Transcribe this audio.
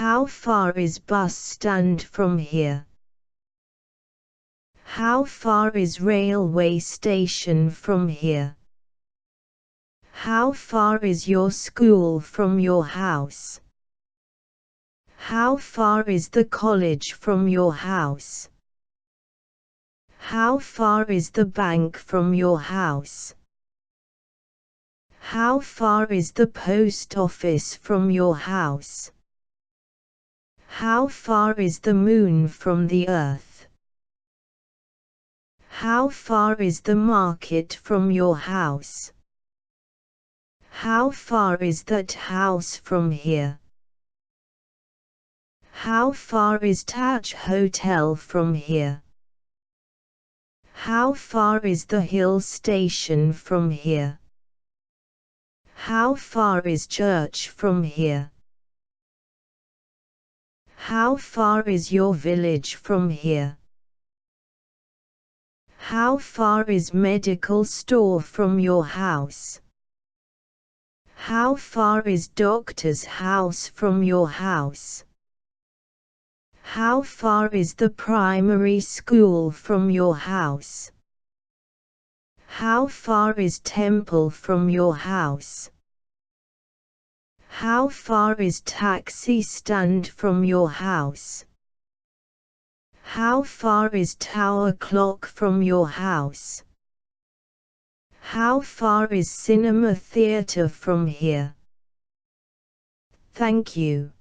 How far is bus stand from here? How far is railway station from here? How far is your school from your house? How far is the college from your house? How far is the bank from your house? How far is the post office from your house? How far is the moon from the earth? How far is the market from your house? How far is that house from here? How far is Taj Hotel from here? How far is the hill station from here? How far is church from here? How far is your village from here? How far is medical store from your house? How far is doctor's house from your house? How far is the primary school from your house? How far is temple from your house? How far is taxi stand from your house? How far is tower clock from your house? How far is cinema theater from here? Thank you.